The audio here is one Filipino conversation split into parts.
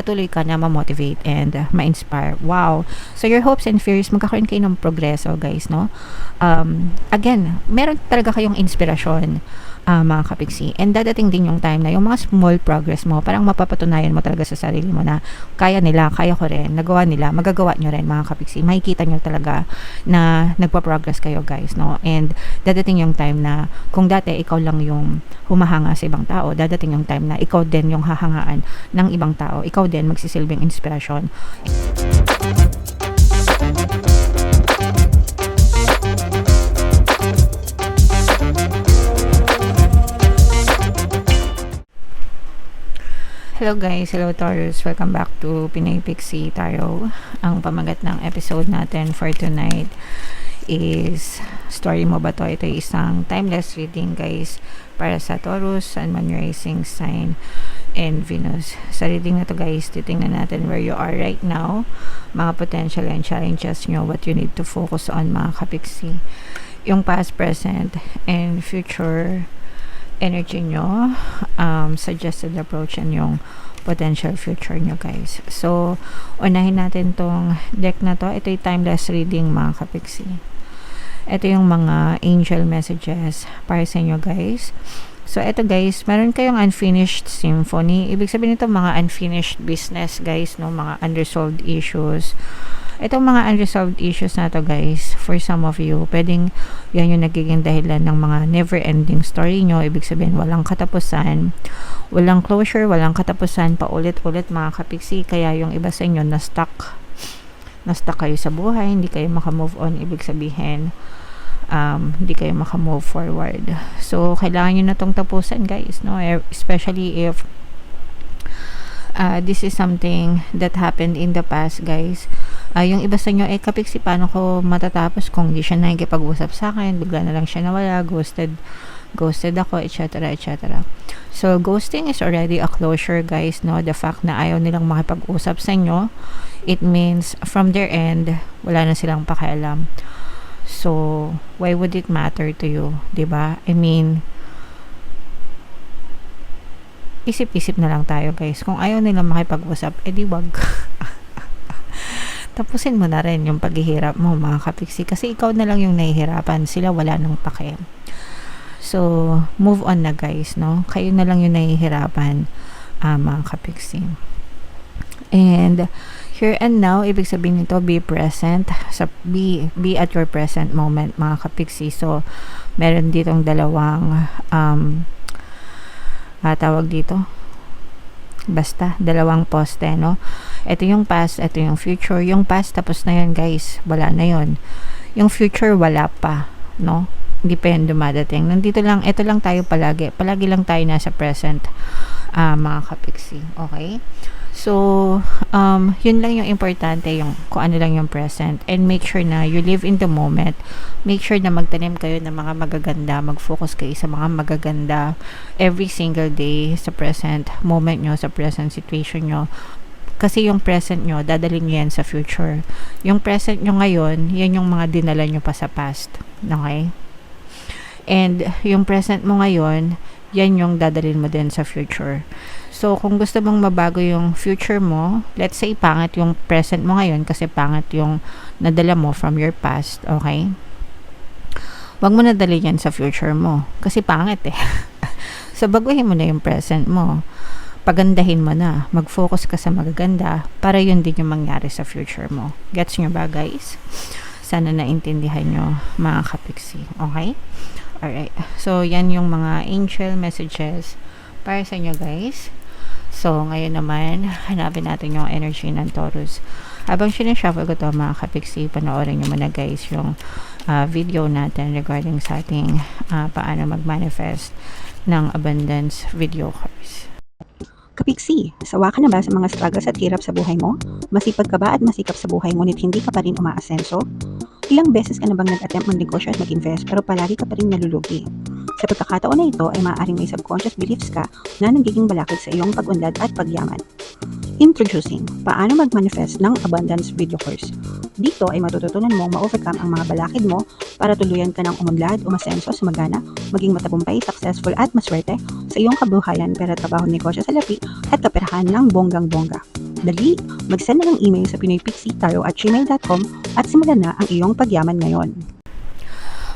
patuloy ka na ma-motivate and ma-inspire. Wow! So your hopes and fears, magkakaroon kayo ng progreso guys, no? Again, meron talaga kayong inspirasyon, mga kapiksi. And dadating din yung time na yung mga small progress mo, parang mapapatunayan mo talaga sa sarili mo na kaya nila, kaya ko rin, nagawa nila, magagawa nyo rin mga kapiksi. Makikita nyo talaga na nagpa-progress kayo guys, no? And dadating yung time na kung dati ikaw lang yung humahanga sa ibang tao, dadating yung time na ikaw din yung hahangaan ng ibang tao. Ikaw din magsisilbing inspirasyon. Hello guys, hello Taurus, welcome back to Pinay Pixie Tarot. Ang pamagat ng episode natin for tonight is story mo ba to? Ito ay isang timeless reading guys para sa Taurus, Sun, Moon, Rising Sign and Venus. Sa reading na to guys, titingnan natin where you are right now, mga potential and challenges nyo, what you need to focus on mga kapiksi, yung past, present and future energy nyo, suggested approach and yung potential future nyo guys. So unahin natin tong deck na to. Ito yung timeless reading mga kapiksi. Ito yung mga angel messages para sa inyo guys. So ito guys, meron kayong unfinished symphony. Ibig sabihin nito mga unfinished business guys, no? Mga unresolved issues. Itong mga unresolved issues na to guys, for some of you, pwedeng yan yung nagiging dahilan ng mga never-ending story nyo. Ibig sabihin, walang katapusan, walang closure, walang katapusan, paulit-ulit mga kapiksi. Kaya yung iba sa inyo na-stuck kayo sa buhay, hindi kayo makamove on. Ibig sabihin, hindi kayo makamove forward. So, kailangan nyo na tong tapusan guys, no? Especially if this is something that happened in the past guys. Yung iba sa inyo, kapiksi, paano ko matatapos kung hindi siya nakikipag-usap sa akin, bigla na lang siya nawala, ghosted ako, etc. etc. So ghosting is already a closure guys, no? The fact na ayaw nilang makipag-usap sa inyo, it means from their end wala na silang pakialam. So why would it matter to you, diba? I mean, isip-isip na lang tayo guys. Kung ayaw nilang makipag-usap, edi wag. Tapusin mo na rin yung paghihirap mo mga kapiksi, kasi ikaw na lang yung nahihirapan, sila wala nang pake. So move on na guys, no? Kayo na lang yung nahihirapan, mga kapiksi. And here and now, ibig sabihin nito, be present, be at your present moment mga kapiksi. So meron ditong dalawang tawag dito, basta dalawang poste, no? Ito yung past, ito yung future. Yung past tapos na yun guys, wala na yun. Yung future wala pa, no? Hindi pa yun dumadating. Nandito lang, ito lang tayo palagi lang tayo nasa present, mga kapiksi. Okay, so yun lang yung importante, yung kung ano lang yung present, and make sure na you live in the moment. Make sure na magtanim kayo ng mga magaganda, mag-focus kayo sa mga magaganda every single day sa present moment nyo, sa present situation nyo. Kasi yung present nyo, dadalhin nyo yan sa future. Yung present nyo ngayon, yan yung mga dinala nyo pa sa past. Okay? And yung present mo ngayon, yan yung dadalhin mo din sa future. So, kung gusto mong mabago yung future mo, let's say pangit yung present mo ngayon kasi pangit yung nadala mo from your past, okay? Wag mo nadali yan sa future mo kasi pangit eh. So, baguhin mo na yung present mo. Pagandahin mo na. Mag-focus ka sa magaganda para yun din yung mangyari sa future mo. Gets nyo ba guys? Sana naintindihan nyo mga kapiksi. Okay? Alright. So, yan yung mga angel messages para sa inyo guys. So, ngayon naman, hanapin natin yung energy ng Taurus. Habang sinashuffle ko to mga kapiksi, panoorin nyo muna guys yung video natin regarding sa ating paano mag-manifest ng abundance video course. Kapiksi, sawa ka na ba sa mga struggles at hirap sa buhay mo? Masipag ka ba at masikap sa buhay ngunit hindi ka pa rin umaasenso? Ilang beses ka na bang nag-attempt magnegosyo at mag-invest pero palagi ka pa rin nalulugi? Sa pagkakataon na ito ay maaaring may subconscious beliefs ka na nagiging balakid sa iyong pag-unlad at pagyaman. Introducing, paano mag-manifest ng abundance video course. Dito ay matututunan mong ma-overcome ang mga balakid mo para tuluyan ka ng umunlad, umasenso, sumagana, maging matagumpay, successful at maswerte sa iyong kabuhayan, pera, trabaho, negosyo, salapi at kaperahan ng bonggang-bongga. Dali! Mag-send na ng email sa pinoypixie@gmail.com at simulan na ang iyong pagyaman ngayon.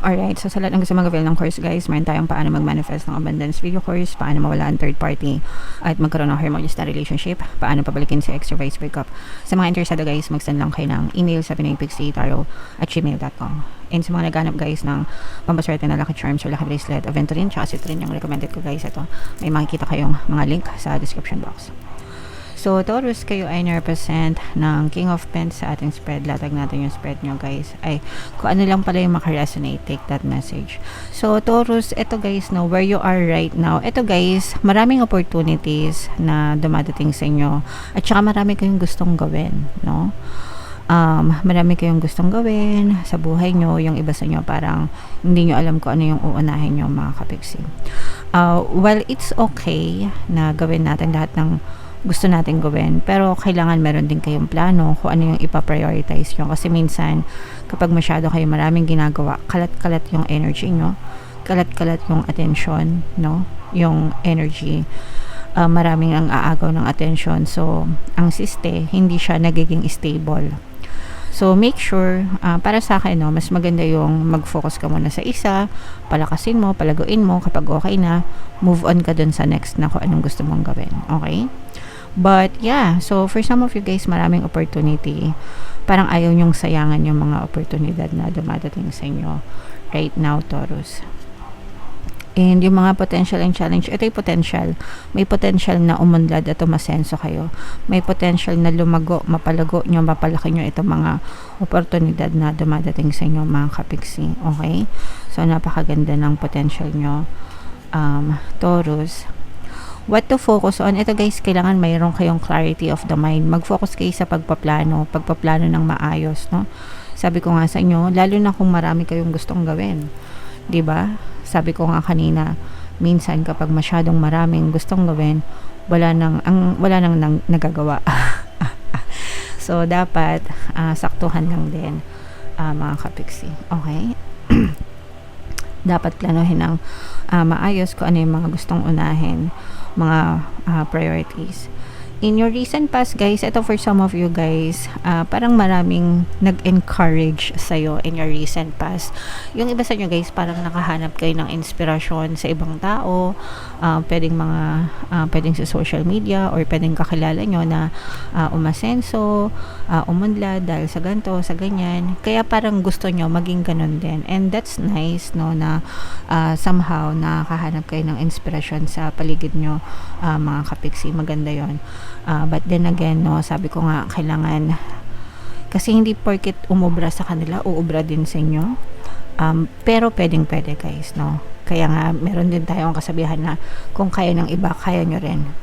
Alright, so sa lahat ng gusto mag-avail ng course guys, meron tayong paano mag-manifest ng abundance video course, paano mawala ang third party at magkaroon ng harmonious na relationship, paano pabalikin si ex or vice breakup. Sa mga interesado guys, mag-send lang kayo ng email sa pinoypixie@gmail.com. And sa mga naghanap guys ng pampaswerte na lucky charms or lucky bracelet, Aventurin, tsaka Citrine yung recommended ko guys. Ito, may makikita kayong mga link sa description box. So, Taurus, kayo ay na-represent ng King of Pens sa ating spread. Latag natin yung spread nyo, guys. Ay, kung ano lang pala yung makaresonate, take that message. So, Taurus, ito guys, no, where you are right now. Ito guys, maraming opportunities na dumadating sa inyo. At saka marami kayong gustong gawin, no? Marami kayong gustong gawin sa buhay nyo. Yung iba sa inyo parang hindi nyo alam kung ano yung uunahin nyo, mga kapiksi. Well, it's okay na gawin natin lahat ng gusto natin gawin, pero kailangan meron din kayong plano kung ano yung ipa-prioritize nyo, kasi minsan kapag masyado kayo maraming ginagawa, kalat-kalat yung energy nyo, kalat-kalat yung attention, no? Yung energy, maraming ang aagaw ng attention, so ang siste, hindi siya nagiging stable. So make sure, para sa akin, no, mas maganda yung mag-focus ka muna sa isa, palakasin mo, palaguin mo, kapag okay na, move on ka dun sa next na kung anong gusto mong gawin, okay? But yeah, so for some of you guys, maraming opportunity. Parang ayaw nyong sayangan yung mga oportunidad na dumadating sa inyo right now, Taurus. And yung mga potential and challenge, ito yung potential. May potential na umunlad at umasenso kayo. May potential na lumago, mapalago nyo, mapalaki nyo itong mga oportunidad na dumadating sa inyo, mga kapiksi. Okay? So, napakaganda ng potential nyo, Taurus. What to focus on? Ito guys, kailangan mayroon kayong clarity of the mind. Mag-focus kayo sa pagpaplano ng maayos, no? Sabi ko nga sa inyo, lalo na kung marami kayong gustong gawin. 'Di ba? Sabi ko nga kanina, minsan kapag masyadong maraming gustong gawin, wala nang nagagawa. So dapat saktuhan lang din, mga kapiksi. Okay? Dapat planuhin ng maayos kung ano yung mga gustong unahin, mga priorities. In your recent past guys, ito for some of you guys, parang maraming nag-encourage sa'yo in your recent past. Yung iba sa inyo guys, parang nakahanap kayo ng inspirasyon sa ibang tao, pwedeng sa social media or pwedeng kakilala nyo na umasenso, umunlad dahil sa ganito, sa ganyan. Kaya parang gusto nyo maging ganun din. And that's nice, no, na somehow nakahanap kayo ng inspirasyon sa paligid nyo, mga kapiksi. Maganda yon. But then again, no, sabi ko nga, kailangan, kasi hindi porket umubra sa kanila, uubra din sa inyo. Pero pwede guys, no. Kaya nga, meron din tayong kasabihan na kung kaya ng iba, kaya nyo rin.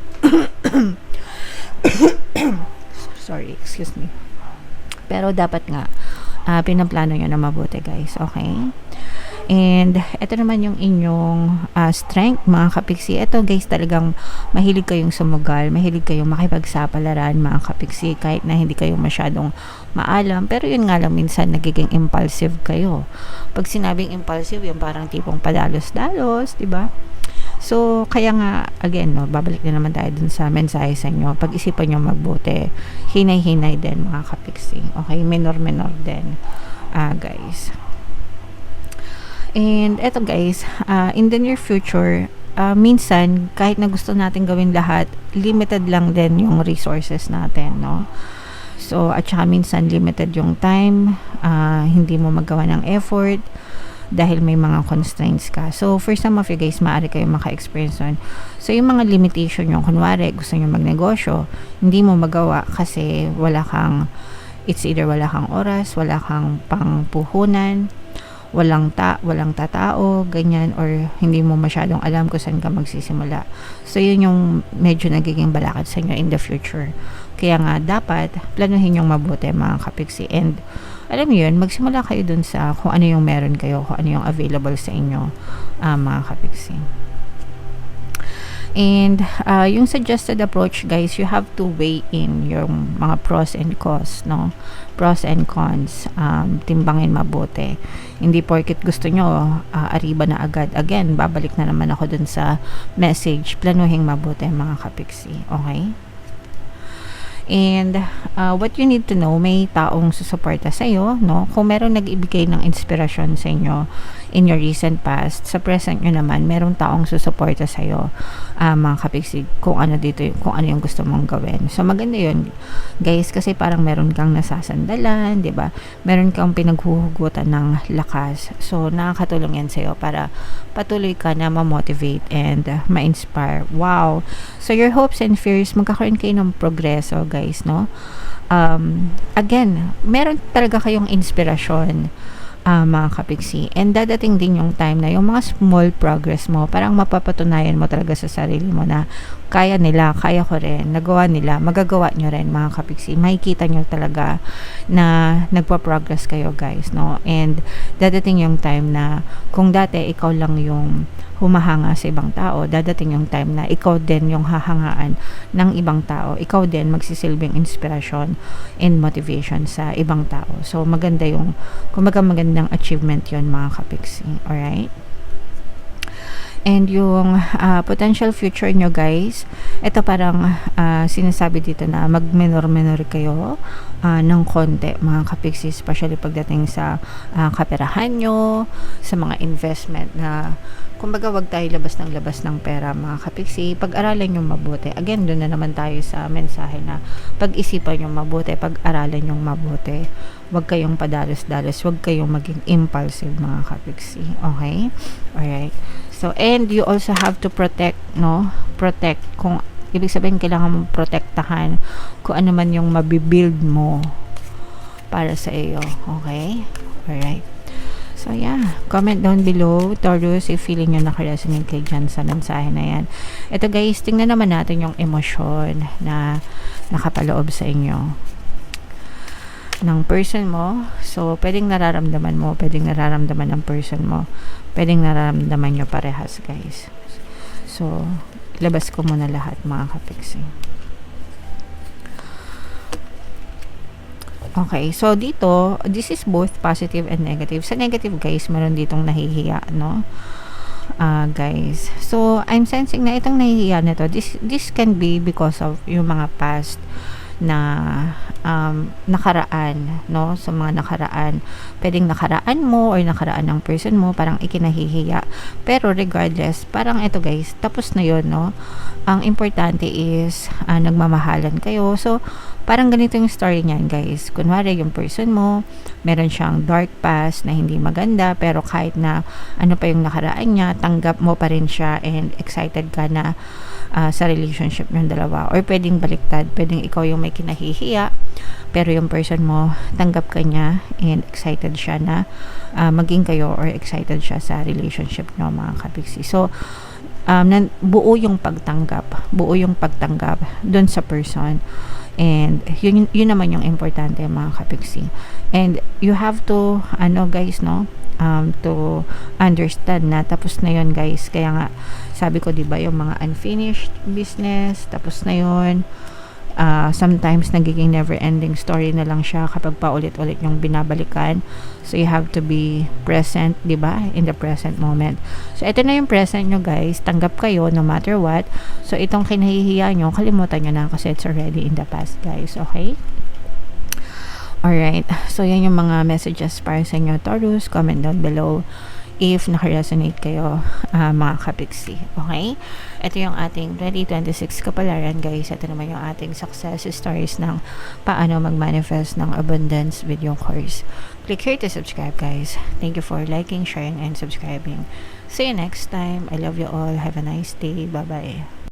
Sorry, excuse me. Pero dapat nga, pinaplano nyo na mabuti guys, okay? And ito naman yung inyong strength, mga kapiksi. Ito guys, talagang mahilig kayong sumugal, mahilig kayong makipagsapalaran, mga kapiksi, kahit na hindi kayo masyadong maalam. Pero yun nga lang, minsan nagiging impulsive kayo. Pag sinabing impulsive, yung parang tipong padalos-dalos, diba? So, kaya nga, again, no, babalik na naman tayo dun sa mensahe sa inyo. Pag-isipan nyo magbuti, hinay-hinay din, mga kapiksi. Okay, minor-minor din, guys. And eto guys, in the near future, minsan kahit na gusto natin gawin lahat, limited lang din yung resources natin, no? So, at saka minsan limited yung time, hindi mo magawa ng effort dahil may mga constraints ka. So, for some of you guys, maaari kayong maka-experience nun. So, yung mga limitation yung kunwari, gusto nyo magnegosyo, hindi mo magawa kasi it's either wala kang oras, wala kang pangpuhunan, walang tatao, ganyan, or hindi mo masyadong alam kung saan ka magsisimula. So, yun yung medyo nagiging balakad sa inyo in the future. Kaya nga, dapat planuhin yung mabuti, mga kapiksi. And, alam niyo yun, magsimula kayo dun sa kung ano yung meron kayo, kung ano yung available sa inyo, mga kapiksi. And yung suggested approach guys, you have to weigh in yung mga pros and cons, no? Pros and cons, timbangin mabuti. Hindi porket gusto nyo ariba na agad. Again, babalik na naman ako dun sa message, planuhin mabuti, mga kapiksi. Okay? And what you need to know, may taong susuporta sa'yo, no? Kung merong nag-ibigay ng inspirasyon sa inyo in your recent past, sa present nyo naman, merong taong susuporta sa'yo, mga kapiksig, kung ano dito, kung ano yung gusto mong gawin. So, maganda yun, guys, kasi parang meron kang nasasandalan, di ba? Meron kang pinaghuhugutan ng lakas. So, nakakatulong yan sa'yo para patuloy ka na ma-motivate and ma-inspire. Wow! So, your hopes and fears, magkakaroon kayo ng progreso, guys, no? Again, meron talaga kayong inspirasyon, mga kapiksi. And dadating din yung time na yung mga small progress mo, parang mapapatunayan mo talaga sa sarili mo na kaya nila, kaya ko rin, nagawa nila, magagawa nyo rin, mga kapiksi. Makikita nyo talaga na nagpa-progress kayo, guys, no? And dadating yung time na kung dati ikaw lang yung humahanga sa ibang tao, dadating yung time na ikaw din yung hahangaan ng ibang tao. Ikaw din magsisilbing inspirasyon and motivation sa ibang tao. So, maganda yung, kumbaga magandang achievement yon, mga kapiksi. Alright? And yung potential future nyo, guys, ito parang sinasabi dito na mag-minor kayo ng konti, mga kapiksi, especially pagdating sa kaperahan nyo, sa mga investment na kumbaga wag tayo labas ng pera, mga kapiksi. Pag-aralan nyo mabuti. Again, doon na naman tayo sa mensahe na pag-isipan nyo mabuti, pag-aralan nyo mabuti. Wag kayong padalos-dalos, wag kayong maging impulsive, mga kapiksi. Okay? Alright. So, and you also have to protect, no? Protect. Kung ibig sabihin, kailangan mong protektahan kung ano man yung mabibuild mo para sa iyo. Okay? Alright. So, yeah. Comment down below, Taurus, if feeling nyo nakaresonate kayo dyan sa mensahe na yan. Ito, guys, tingnan naman natin yung emosyon na nakapaloob sa inyo ng person mo. So, pwedeng nararamdaman mo, pwedeng nararamdaman ng person mo, pwedeng nararamdaman nyo parehas, guys. So, labas ko muna lahat, mga kapiksi. Okay, so dito, this is both positive and negative. Sa negative, guys, meron ditong nahihiya, no? Guys. So, I'm sensing na itong nahihiya nito, this can be because of yung mga past na nakaraan, no? So, mga nakaraan, pwedeng nakaraan mo or nakaraan ng person mo, parang ikinahihiya. Pero regardless, parang ito, guys, tapos na yun, no? Ang importante is nagmamahalan kayo. So, parang ganito yung story niyan, guys. Kunwari, yung person mo, meron siyang dark past na hindi maganda, pero kahit na ano pa yung nakaraan niya, tanggap mo pa rin siya and excited ka na sa relationship ng dalawa. Or pwedeng baliktad, pwedeng ikaw yung may kinahihiya, pero yung person mo, tanggap ka niya and excited siya na maging kayo or excited siya sa relationship niyo, mga kapiksi. So, buo yung pagtanggap dun sa person. And yun naman yung importante, mga kapiksi. And you have to, guys, no? To understand na tapos na yun, guys. Kaya nga, sabi ko, diba, yung mga unfinished business, tapos na yun. Sometimes nagiging never-ending story na lang siya kapag paulit-ulit yung binabalikan. So, you have to be present, diba? In the present moment. So, ito na yung present nyo, guys. Tanggap kayo no matter what. So, itong kinahihiya nyo, kalimutan nyo na kasi it's already in the past, guys. Okay? Alright. So, yan yung mga messages para sa inyo, Taurus. Comment down below if nakaresonate kayo, mga kapiksi. Okay? Ito yung ating 2026 kapalaran, guys. Ito naman yung ating success stories ng paano mag-manifest ng abundance video course. Click here to subscribe, guys. Thank you for liking, sharing, and subscribing. See you next time. I love you all. Have a nice day. Bye-bye.